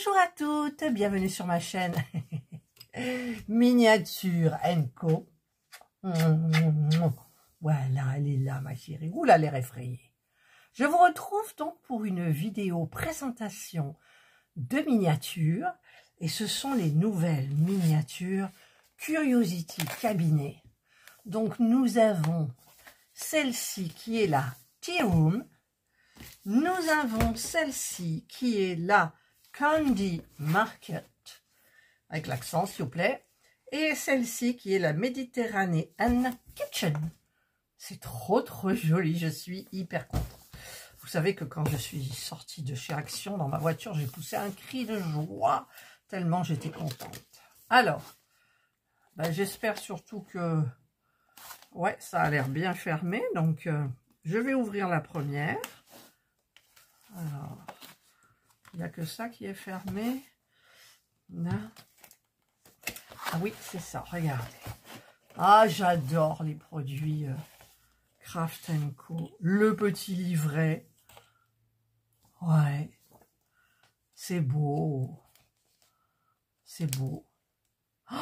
Bonjour à toutes, bienvenue sur ma chaîne Miniature Co. Voilà, elle est là ma chérie. Ouh là, l'air effrayée. Je vous retrouve donc pour une vidéo présentation de miniatures. Et ce sont les nouvelles miniatures Curiosity Cabinet. Donc nous avons celle-ci qui est la Tea Room. Nous avons celle-ci qui est la Candy Market, avec l'accent s'il vous plaît, et celle-ci qui est la Mediterranean Kitchen. C'est trop joli, je suis hyper contente. Vous savez que quand je suis sortie de chez Action dans ma voiture, j'ai poussé un cri de joie, tellement j'étais contente. Alors, j'espère surtout que, ouais, ça a l'air bien fermé, donc je vais ouvrir la première. Alors, il n'y a que ça qui est fermé. Là. Ah oui, c'est ça, regardez. Ah, j'adore les produits Craft & Co. Le petit livret. Ouais. C'est beau. C'est beau. Oh,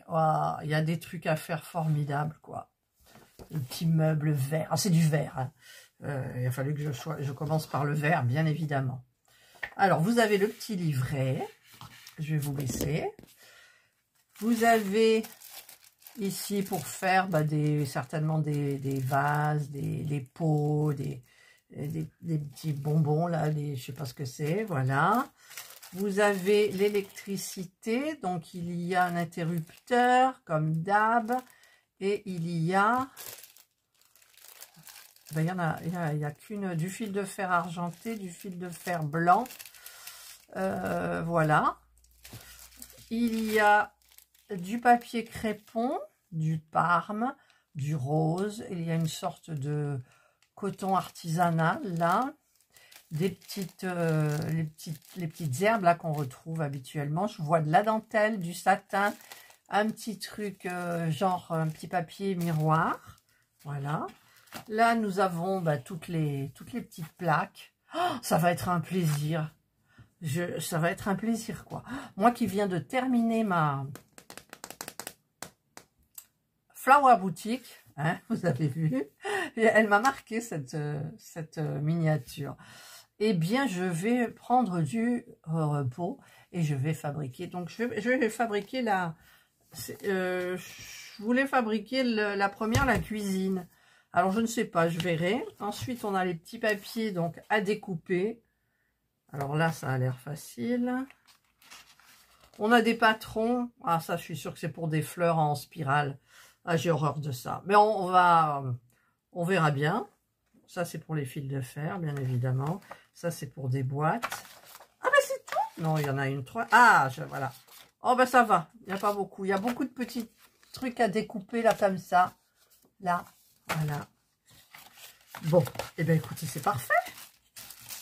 oh, il y a des trucs à faire formidables, quoi. Le petit meuble vert. Ah, c'est du verre, hein. Il a fallu que je commence par le vert, bien évidemment. Alors, vous avez le petit livret. Je vais vous laisser. Vous avez ici pour faire certainement des vases, des pots, des petits bonbons, là, je ne sais pas ce que c'est, voilà. Vous avez l'électricité, donc il y a un interrupteur, comme d'hab, et il y a... il y a qu'une du fil de fer argenté, du fil de fer blanc. Voilà. Il y a du papier crépon, du parme, du rose. Il y a une sorte de coton artisanal là. Les petites herbes là qu'on retrouve habituellement. Je vois de la dentelle, du satin, un petit truc genre un petit papier miroir. Voilà. Là, nous avons toutes les petites plaques. Oh, ça va être un plaisir. Ça va être un plaisir, quoi. Moi qui viens de terminer ma Flower Boutique, hein, vous avez vu, elle m'a marqué cette miniature. Eh bien, je vais prendre du repos et je vais fabriquer. Donc, je vais fabriquer je voulais fabriquer la première, la cuisine. Alors, je ne sais pas, je verrai. Ensuite, on a les petits papiers donc à découper. Alors là, ça a l'air facile. On a des patrons. Ah, ça, je suis sûre que c'est pour des fleurs en spirale. Ah, j'ai horreur de ça. Mais on verra bien. Ça, c'est pour les fils de fer, bien évidemment. Ça, c'est pour des boîtes. Ah, ben c'est tout. Non, il y en a une, 3. Ah, voilà. Oh, ben ça va. Il n'y a pas beaucoup. Il y a beaucoup de petits trucs à découper, là, comme ça. Là, voilà. Bon, eh bien, écoutez, c'est parfait.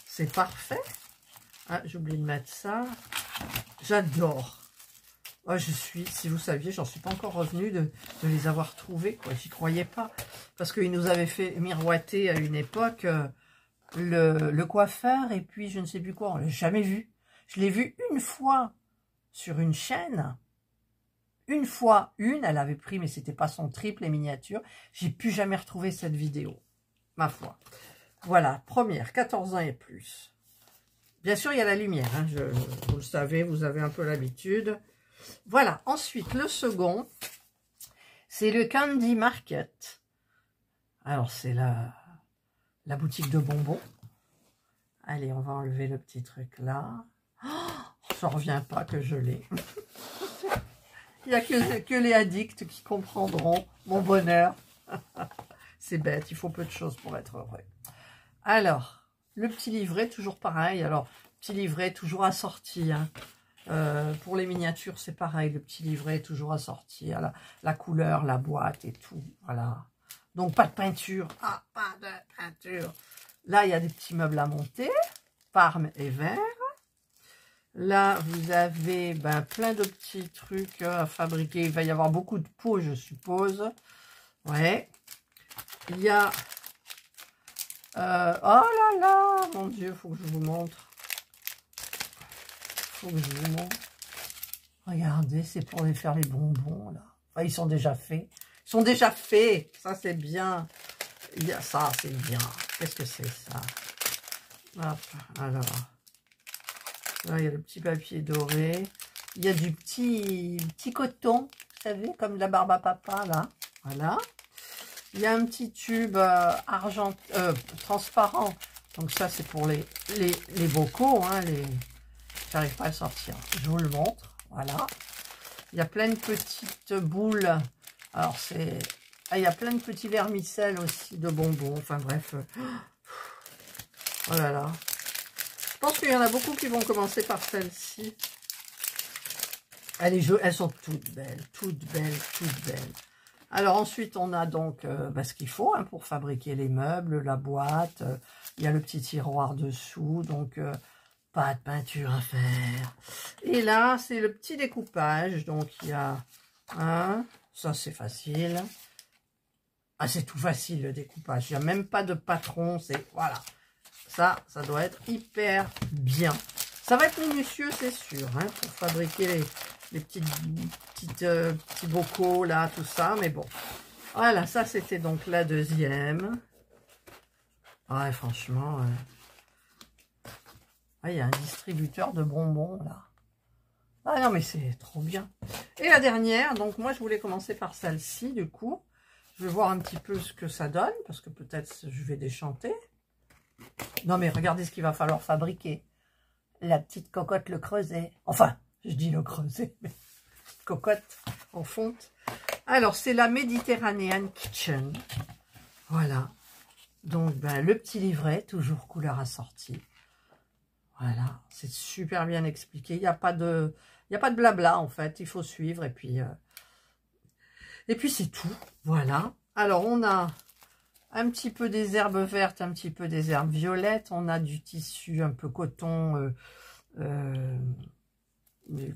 C'est parfait. Ah, j'ai oublié de mettre ça. J'adore. Oh, si vous saviez, j'en suis pas encore revenue de les avoir trouvés, quoi. J'y croyais pas. Parce qu'ils nous avaient fait miroiter à une époque le coiffeur et puis je ne sais plus quoi. On l'a jamais vu. Je l'ai vu une fois sur une chaîne. Une fois, elle avait pris, mais c'était pas son triple, les miniatures. J'ai plus jamais retrouvé cette vidéo. Ma foi. Voilà, première, 14 ans et plus. Bien sûr, il y a la lumière, hein, vous le savez, vous avez un peu l'habitude. Voilà, ensuite, le second, c'est le Candy Market. Alors, c'est la boutique de bonbons. Allez, on va enlever le petit truc là. Oh, j'en reviens pas que je l'ai. Il n'y a que les addicts qui comprendront mon bonheur. C'est bête, il faut peu de choses pour être heureux. Alors... le petit livret, toujours pareil. Alors, petit livret, toujours assorti. Hein. Pour les miniatures, c'est pareil. Le petit livret, toujours assorti. La couleur, la boîte et tout. Voilà. Donc, pas de peinture. Ah, pas de peinture. Là, il y a des petits meubles à monter. Parme et verre. Là, vous avez plein de petits trucs à fabriquer. Il va y avoir beaucoup de pots, je suppose. Ouais. Il y a... oh là là, mon Dieu, il faut que je vous montre. faut que je vous montre. Regardez, c'est pour les faire les bonbons, là. Enfin, ils sont déjà faits. Ils sont déjà faits. Ça, c'est bien. Il y a ça, c'est bien. Qu'est-ce que c'est, ça? Hop, alors. Là, il y a le petit papier doré. Il y a du petit coton, vous savez, comme de la barbe à papa, là. Voilà. Il y a un petit tube transparent. Donc ça, c'est pour les bocaux. Hein, J'arrive pas à le sortir. Je vous le montre. Voilà. Il y a plein de petites boules. Alors, c'est... Ah, il y a plein de petits vermicelles aussi, de bonbons. Enfin, bref. Oh là là. Je pense qu'il y en a beaucoup qui vont commencer par celle-ci. Elles sont toutes belles, toutes belles, toutes belles. Alors ensuite, on a donc ce qu'il faut hein, pour fabriquer les meubles, la boîte. Il y a le petit tiroir dessous, donc pas de peinture à faire. Et là, c'est le petit découpage. Donc il y a ça c'est facile. Ah, c'est tout facile le découpage. Il n'y a même pas de patron. C'est voilà. Ça doit être hyper bien. Ça va être minutieux, c'est sûr, hein, pour fabriquer les petits bocaux, là, tout ça. Mais bon, voilà, ça, c'était donc la deuxième. Ouais, franchement, il y a un distributeur de bonbons, là. Ah non, mais c'est trop bien. Et la dernière, donc moi, je voulais commencer par celle-ci, du coup. Je vais voir un petit peu ce que ça donne, parce que peut-être je vais déchanter. Non, mais regardez ce qu'il va falloir fabriquer. La petite cocotte le creuset. Enfin, je dis le creuset, mais cocotte en fonte. Alors, c'est la Mediterranean Kitchen. Voilà. Donc, le petit livret, toujours couleur assortie. Voilà. C'est super bien expliqué. Il n'y a pas de blabla, en fait. Il faut suivre. Et puis c'est tout. Voilà. Alors, on a un petit peu des herbes vertes, un petit peu des herbes violettes. On a du tissu un peu coton,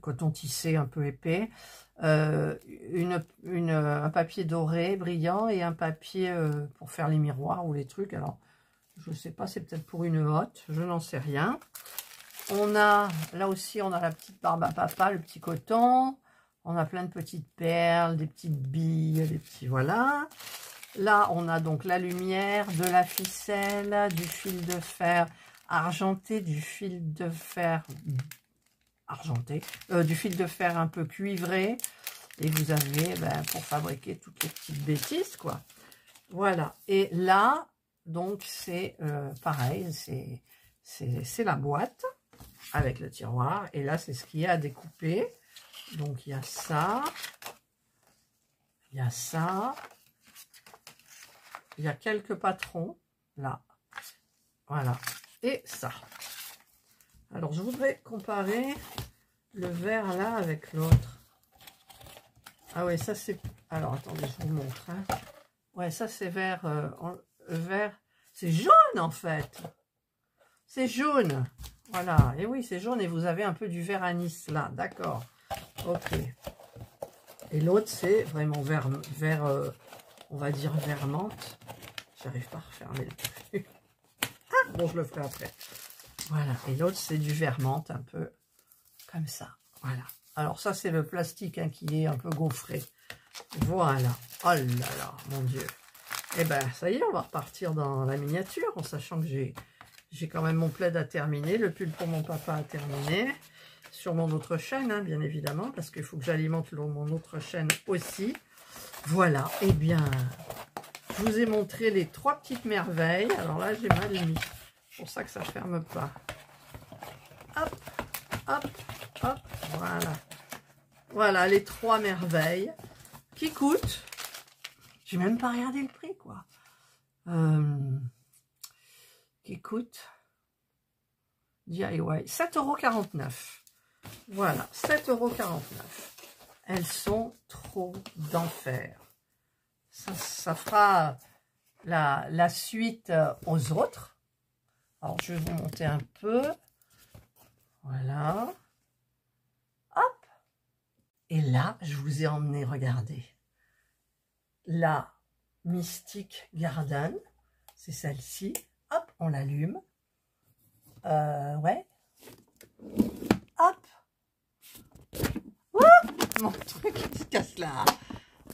coton tissé un peu épais. Un papier doré brillant et un papier pour faire les miroirs ou les trucs. Alors, je ne sais pas, c'est peut-être pour une hotte. Je n'en sais rien. On a, là aussi, on a la petite barbe à papa, le petit coton. On a plein de petites perles, des petites billes, des petits... Voilà. Là, on a donc la lumière, de la ficelle, du fil de fer argenté, du fil de fer argenté, du fil de fer un peu cuivré. Et vous avez pour fabriquer toutes les petites bêtises, quoi. Voilà. Et là, donc, c'est pareil, c'est la boîte avec le tiroir. Et là, c'est ce qu'il y a à découper. Donc, il y a ça. Il y a ça. Il y a quelques patrons, là. Voilà. Et ça. Alors, je voudrais comparer le vert, là, avec l'autre. Ah ouais, ça, c'est... Alors, attendez, je vous montre. Hein. Ouais, ça, c'est vert. Vert. C'est jaune, en fait. C'est jaune. Voilà. Et oui, c'est jaune. Et vous avez un peu du vert anis, là. D'accord. Ok. Et l'autre, c'est vraiment vert, on va dire vert menthe. J'arrive pas à refermer le truc. Ah, bon, je le ferai après. Voilà. Et l'autre, c'est du vert menthe, un peu comme ça. Voilà. Alors, ça, c'est le plastique hein, qui est un peu gaufré. Voilà. Oh là là, mon Dieu. Eh ben, ça y est, on va repartir dans la miniature, en sachant que j'ai quand même mon plaid à terminer, le pull pour mon papa à terminer, sur mon autre chaîne, hein, bien évidemment, parce qu'il faut que j'alimente mon autre chaîne aussi. Voilà. Eh bien... Je vous ai montré les 3 petites merveilles. Alors là, j'ai mal mis. C'est pour ça que ça ne ferme pas. Hop, hop, hop. Voilà. Voilà les 3 merveilles qui coûtent. J'ai même pas regardé le prix, quoi. Qui coûtent DIY 7,49 €. Voilà, 7,49 €. Elles sont trop d'enfer. Ça fera la suite aux autres. Alors, je vais vous monter un peu. Voilà. Hop. Et là, je vous ai emmené regarder la Mystic Garden. C'est celle-ci. Hop, on l'allume. Ouais. Hop, mon truc qui se casse là.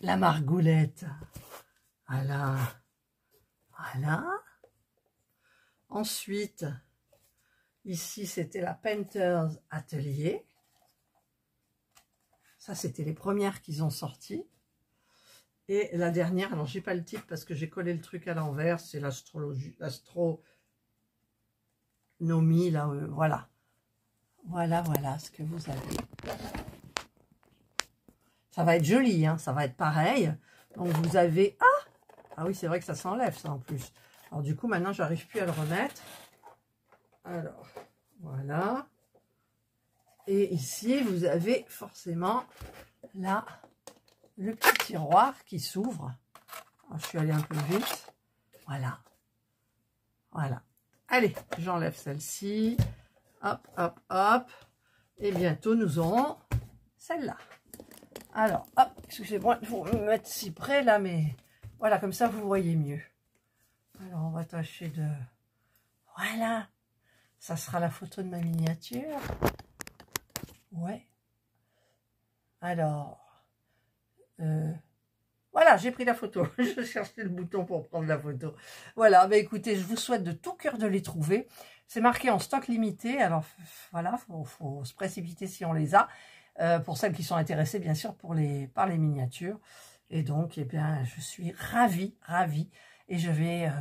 La margoulette. Voilà. Voilà. Ensuite, ici, c'était la Painters Atelier. Ça, c'était les premières qu'ils ont sorties. Et la dernière, alors j'ai pas le titre parce que j'ai collé le truc à l'envers, c'est l'astronomie, là, voilà. Voilà ce que vous avez. Ça va être joli, hein, ça va être pareil. Donc vous avez... Ah oui, c'est vrai que ça s'enlève, ça, en plus. Alors du coup, maintenant, j'arrive plus à le remettre. Alors, voilà. Et ici, vous avez forcément, là, le petit tiroir qui s'ouvre. Je suis allée un peu vite. Voilà. Voilà. Allez, j'enlève celle-ci. Hop, hop, hop. Et bientôt, nous aurons celle-là. Alors, hop, excusez-moi, il faut me mettre si près là, mais voilà, comme ça, vous voyez mieux. Alors, on va tâcher de... Voilà. Ça sera la photo de ma miniature. Ouais. Alors... Voilà, j'ai pris la photo. Je cherchais le bouton pour prendre la photo. Voilà, bah écoutez, je vous souhaite de tout cœur de les trouver. C'est marqué en stock limité, alors voilà, faut se précipiter si on les a. Pour celles qui sont intéressées, bien sûr, par les miniatures. Et donc, eh bien, je suis ravie. Et je vais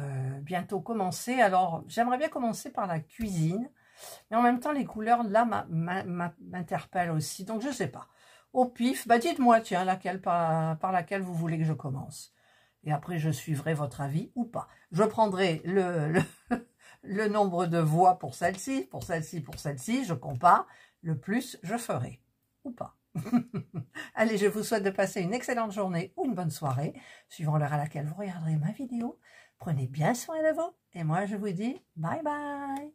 bientôt commencer. Alors, j'aimerais bien commencer par la cuisine. Mais en même temps, les couleurs, là, m'interpellent aussi. Donc, je ne sais pas. Au pif, bah dites-moi, tiens, laquelle par laquelle vous voulez que je commence. Et après, je suivrai votre avis ou pas. Je prendrai le nombre de voix pour celle-ci, pour celle-ci, je compare. Le plus, je ferai. Ou pas. Allez, je vous souhaite de passer une excellente journée ou une bonne soirée, suivant l'heure à laquelle vous regarderez ma vidéo. Prenez bien soin de vous. Et moi, je vous dis bye bye.